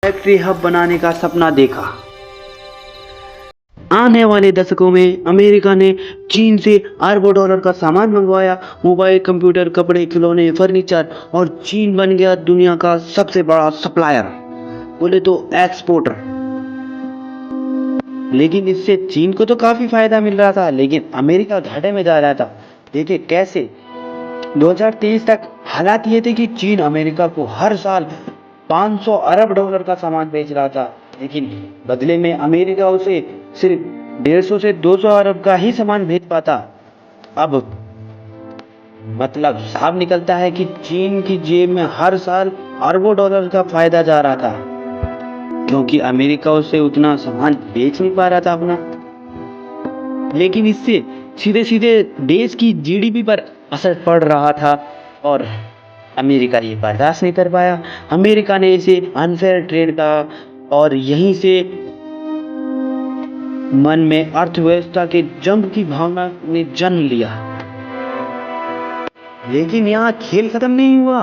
Factory hub बनाने का सपना देखा। आने वाले दशकों में अमेरिका ने चीन से अरबों डॉलर का सामान मंगवाया। मोबाइल, कंप्यूटर, कपड़े, खिलौने, फर्नीचर, और चीन बन गया दुनिया का सबसे बड़ा सप्लायर, बोले तो एक्सपोर्टर। लेकिन इससे चीन को तो काफी फायदा मिल रहा था, लेकिन अमेरिका घाटे में जा रहा था। देखिए कैसे 2023 तक हालात ये थे कि चीन अमेरिका को हर साल 500 अरब डॉलर का सामान बेच रहा था, लेकिन बदले में अमेरिका उसे सिर्फ 150 से 200 अरब का ही सामान भेज पाता। अब मतलब साफ निकलता है कि चीन की जेब में हर साल अरबों डॉलर का फायदा जा रहा था, क्योंकि अमेरिका उसे उतना सामान बेच नहीं पा रहा था अपना। लेकिन इससे सीधे सीधे देश की जीडीपी पर असर पड़ रहा था और अमेरिका ये बर्दाश्त नहीं कर पाया। अमेरिका ने इसे अनफेयर ट्रेड कहा और यहीं से मन में अर्थव्यवस्था के जंग की भावना ने जन्म लिया। लेकिन यहाँ खेल खत्म नहीं हुआ।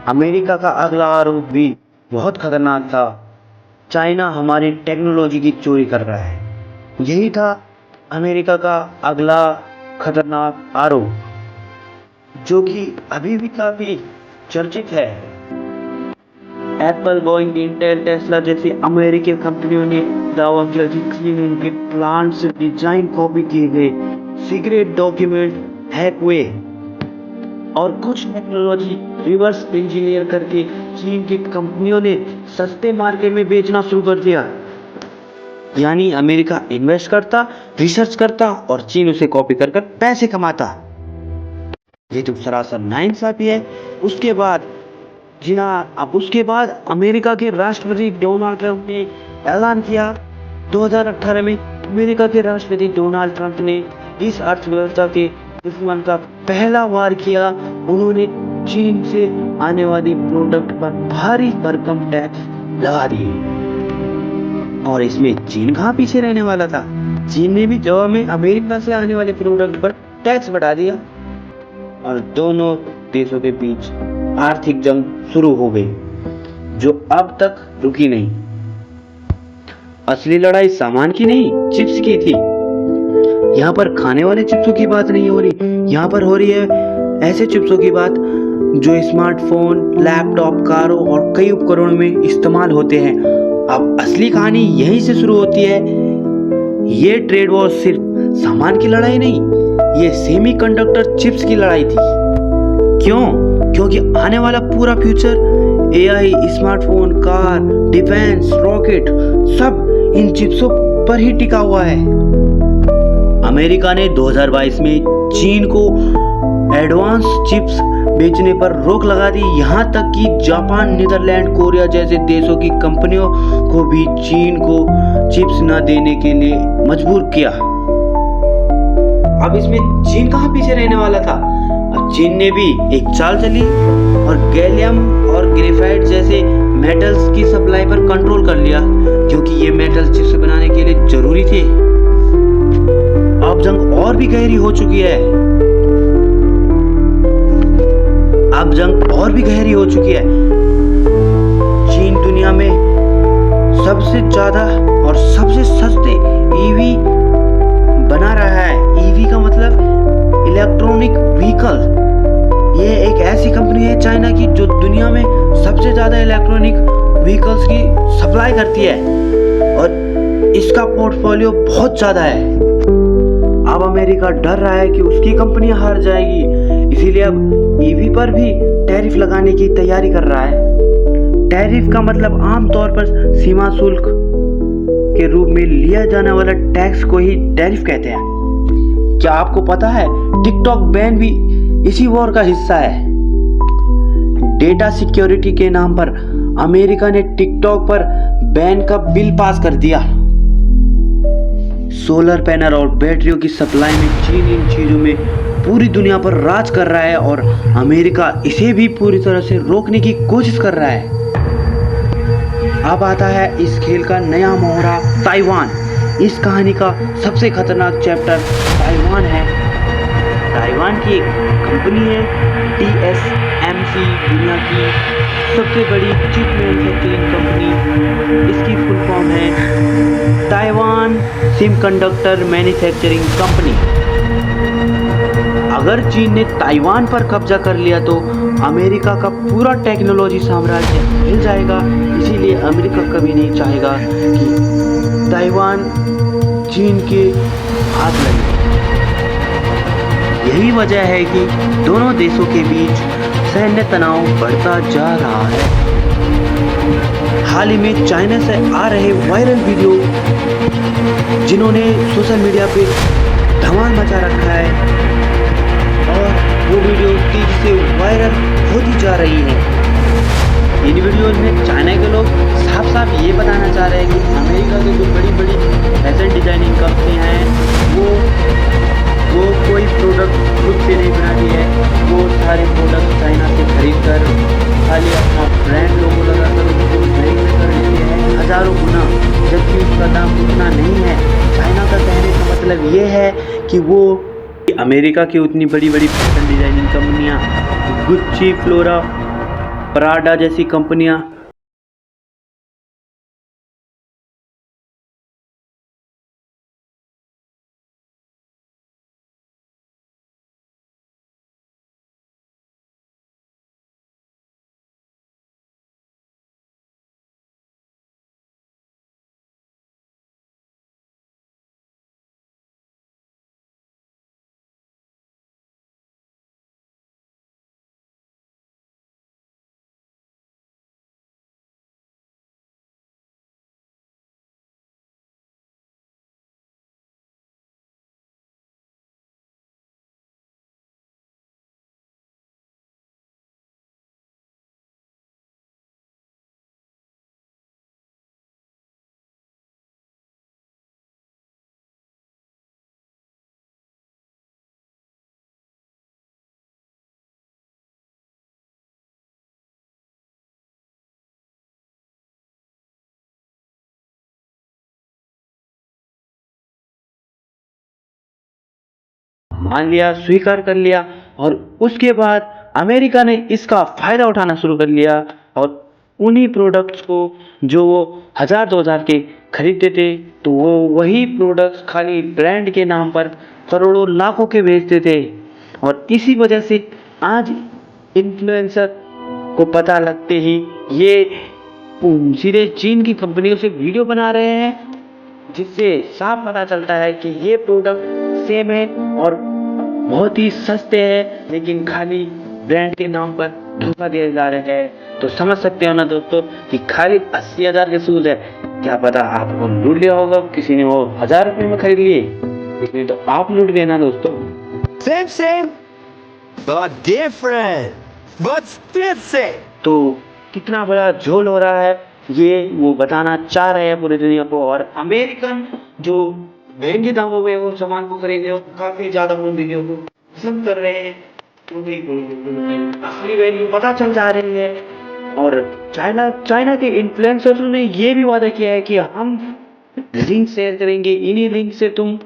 अमेरिका का अगला आरोप भी बहुत खतरनाक था। चाइना हमारी टेक्नोलॉजी की चोरी कर रहा है, यही था अमेरिका का अगला खतरनाक आरोप, जो कि अभी भी काफी चर्चित है। एप्पल, बोइंग, इंटेल, टेस्ला जैसी अमेरिकी कंपनियों ने दावा किया कि चीन उनके प्लांट से डिजाइन कॉपी किए गए, सीक्रेट डॉक्यूमेंट हैक हुए और कुछ टेक्नोलॉजी रिवर्स इंजीनियर करके चीन की कंपनियों ने सस्ते मार्केट में बेचना शुरू कर दिया। यानी अमेरिका इन्वेस्ट करता, रिसर्च करता और चीन उसे कॉपी कर पैसे कमाता। ये तो सरासर नाइंसाफी है। उसके बाद अमेरिका के राष्ट्रपति डोनाल्ड ट्रंप ने ऐलान किया। 2018 में अमेरिका के राष्ट्रपति डोनाल्ड ट्रंप ने इस अर्थव्यवस्था के दुश्मन का पहला वार किया। उन्होंने चीन से आने वाली प्रोडक्ट पर भारी भरकम टैक्स लगा दिए। और इसमें चीन कहाँ पीछे रहने वाला था। चीन ने भी जवाब में अमेरिका से आने वाले प्रोडक्ट पर टैक्स बढ़ा दिया और दोनों देशों के बीच आर्थिक जंग शुरू हो गई, जो अब तक रुकी नहीं। असली लड़ाई सामान की नहीं, चिप्स की थी। यहाँ पर खाने वाले चिप्सों की बात नहीं हो रही, यहाँ पर हो रही है ऐसे चिप्सों की बात जो स्मार्टफोन, लैपटॉप, कारों और कई उपकरणों में इस्तेमाल होते हैं। अब असली कहानी यहीं से शुरू होती है। ये ट्रेड वॉर सिर्फ सामान की लड़ाई नहीं, ये सेमीकंडक्टर चिप्स की लड़ाई थी। क्यों? क्योंकि आने वाला पूरा future AI, smartphone, car, defence, rocket सब इन चिप्सों पर ही टिका हुआ है। अमेरिका ने 2022 में चीन को एडवांस चिप्स बेचने पर रोक लगा दी। यहाँ तक कि जापान, नीदरलैंड, कोरिया जैसे देशों की कंपनियों को भी चीन को चिप्स न देने के लिए मजबूर किया। अब इसमें चीन कहाँ पीछे रहने वाला था। अब चीन ने भी एक चाल चली और गैलियम और ग्रेफाइट जैसे मेटल्स की सप्लाई पर कंट्रोल कर लिया, क्योंकि ये मेटल्स चिप्स बनाने के लिए जरूरी थे। अब जंग और भी गहरी हो चुकी है। चीन दुनिया में सबसे ज्यादा और सबसे सस्ते ईवी बना रहा है। ईवी का मतलब इलेक्ट्रॉनिक व्हीकल। ये एक ऐसी कंपनी है चाइना की जो दुनिया में सबसे ज्यादा इलेक्ट्रॉनिक व्हीकल्स की सप्लाई करती है और इसका पोर्टफोलियो बहुत ज्यादा है। अब अमेरिका डर रहा है कि उसकी कंपनियां हार जाएगी, इसीलिए अब ईवी पर भी टैरिफ लगाने की तैयारी कर रहा है। टैरिफ का मतलब आमतौर पर सीमा शुल्क के रूप में लिया जाने वाला टैक्स को ही टैरिफ कहते हैं। क्या आपको पता है टिकटॉक बैन भी इसी वॉर का हिस्सा है। डेटा सिक्योरिटी के नाम पर अमेरिका ने टिकटॉक पर बैन का बिल पास कर दिया। सोलर पैनल और बैटरियों की सप्लाई में चीन इन चीजों में पूरी दुनिया पर राज कर रहा है और अमेरिका इसे भी पूरी तरह से रोकने की कोशिश कर रहा है। अब आता है इस खेल का नया मोहरा, ताइवान। इस कहानी का सबसे खतरनाक चैप्टर ताइवान है। ताइवान की एक कंपनी है TSMC दुनिया की सबसे बड़ी चिप मैन्युफैक्चरिंग कंपनी, इसकी फुल फॉर्म है ताइवान सेमीकंडक्टर मैन्युफैक्चरिंग कंपनी। अगर चीन ने ताइवान पर कब्जा कर लिया तो अमेरिका का पूरा टेक्नोलॉजी साम्राज्य हिल जाएगा। इसीलिए अमेरिका कभी नहीं चाहेगा कि ताइवान चीन के हाथ लगे। यही वजह है कि दोनों देशों के बीच सैन्य तनाव बढ़ता जा रहा है। हाल ही में चाइना से आ रहे वायरल वीडियो जिन्होंने सोशल मीडिया पे धमाल मचा रखा है और वो वीडियो तेजी से वायरल होती जा रही है। इन वीडियोज में चाइना के लोग साफ साफ ये बताना चाह रहे हैं कि अमेरिका की जो बड़ी बड़ी फैशन डिजाइनिंग कंपनियां हैं वो कोई प्रोडक्ट खुद से नहीं बनाती है, वो सारे प्रोडक्ट चाइना से खरीद कर खाली अपना ब्रांड लोगो लगाकर उसको महंगे कर लेते हैं हज़ारों गुना, जबकि उसका दाम उतना नहीं है। चाइना का कहने का मतलब ये है कि वो अमेरिका की उतनी बड़ी बड़ी फैशन डिजाइनिंग कंपनियां, गुच्ची, फ्लोरा, प्राडा जैसी कंपनियां मान लिया, स्वीकार कर लिया और उसके बाद अमेरिका ने इसका फायदा उठाना शुरू कर लिया और उन्हीं प्रोडक्ट्स को जो वो 1000-2000 के खरीदते थे तो वो वही प्रोडक्ट्स खाली ब्रांड के नाम पर करोड़ों लाखों के बेचते थे। और इसी वजह से आज इन्फ्लुएंसर को पता लगते ही ये सीधे चीन की कंपनियों से वीडियो बना रहे हैं, जिससे साफ पता चलता है कि ये प्रोडक्ट सेम है और बहुत ही सस्ते हैं, लेकिन खाली ब्रांड के नाम पर धोखा दिए जा रहे हैं। तो समझ सकते हो ना दोस्तों कि खाली 80,000 के शूज है, क्या पता आपको लूट लिया होगा किसी ने, वो 1000 रुपये में खरीद लिए, इसलिए तो आप लूट गए ना दोस्तों। Same, but different, but still same. तो कितना बड़ा झोल हो रहा है ये वो बताना चाह रहे हैं पूरी दुनिया को। और अमेरिकन जो महंगे दामों में वो सामान को खरीदे हो, काफी ज्यादा उन वीडियो को पसंद कर रहे हैं, असली वैल्यू पता चल जा रही है। और चाइना के इन्फ्लुएंसर्स ने ये भी वादा किया है कि हम लिंक शेयर करेंगे, इन्हीं लिंक से तुम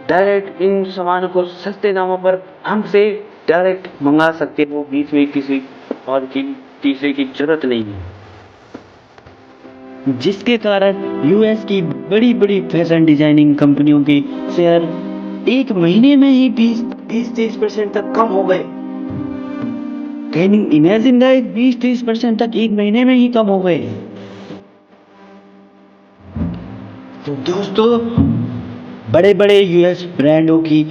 डायरेक्ट इन सामानों को सस्ते दामों पर हमसे डायरेक्ट मंगा सकते हो, बीच में किसी और की तीसरे की जरूरत नहीं है। जिसके कारण यूएस की बड़ी बड़ी फैशन डिजाइनिंग कंपनियों के शेयर एक महीने में ही 20-30% तक कम हो गए। Can you imagine that? 20-30% तक एक महीने में ही कम हो गए। तो दोस्तों बड़े बड़े यूएस ब्रांडों की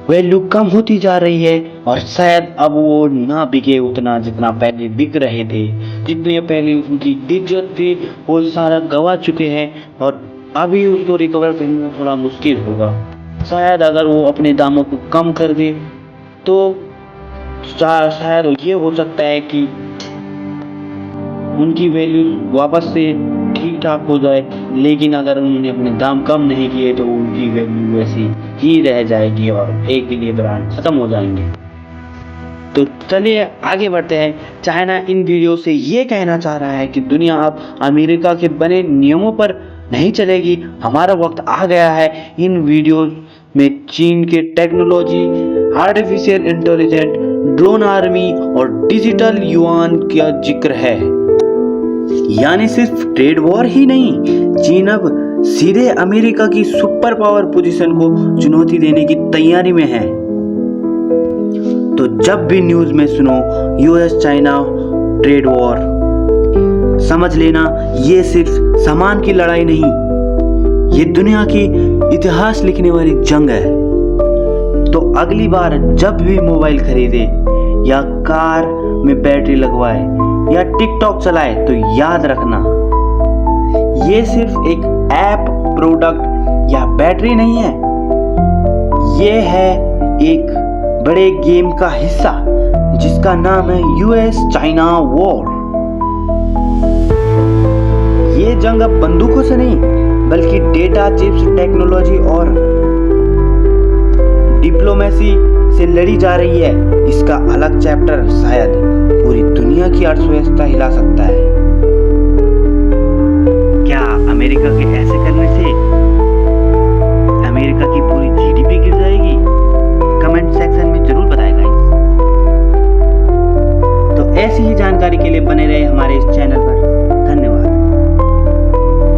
वैल्यू कम होती जा रही है और शायद अब वो ना बिके उतना जितना पहले बिक रहे थे। जितने पहले उनकी इज्जत थी वो सारा गवा चुके हैं और अभी उसको रिकवर करना थोड़ा मुश्किल होगा। शायद अगर वो अपने दामों को कम कर दे तो शायद ये हो सकता है कि उनकी वैल्यू वापस से ठीक ठाक हो जाए, लेकिन अगर उन्होंने अपने दाम कम नहीं किए तो उनकी वैल्यू वैसी ही रह जाएगी और एक दिन ये ब्रांड खत्म हो जाएंगे। तो चलिए आगे बढ़ते हैं। चाइना इन वीडियो से ये कहना चाह रहा है कि दुनिया अब अमेरिका के बने नियमों पर नहीं चलेगी, हमारा वक्त आ गया है। इन वीडियो में चीन के technology, artificial intelligence, drone army और डिजिटल युआन का जिक्र है। यानी सिर्फ ट्रेड वॉर ही नहीं, चीन अब सीधे अमेरिका की सुपर पावर पोजीशन को चुनौती देने की तैयारी में है। तो जब भी न्यूज में सुनो यूएस चाइना ट्रेड वॉर, समझ लेना ये सिर्फ सामान की लड़ाई नहीं, ये दुनिया की इतिहास लिखने वाली जंग है। तो अगली बार जब भी मोबाइल खरीदे या कार में बैटरी लगवाए या टिकटॉक चलाए तो याद रखना, ये सिर्फ एक ऐप, प्रोडक्ट या बैटरी नहीं है, ये है एक बड़े गेम का हिस्सा जिसका नाम है यूएस चाइना वॉर। ये जंग अब बंदूकों से नहीं बल्कि डेटा, चिप्स, टेक्नोलॉजी और डिप्लोमेसी से लड़ी जा रही है। इसका अलग चैप्टर शायद पूरी दुनिया की अर्थव्यवस्था हिला सकता है। क्या अमेरिका के ऐसे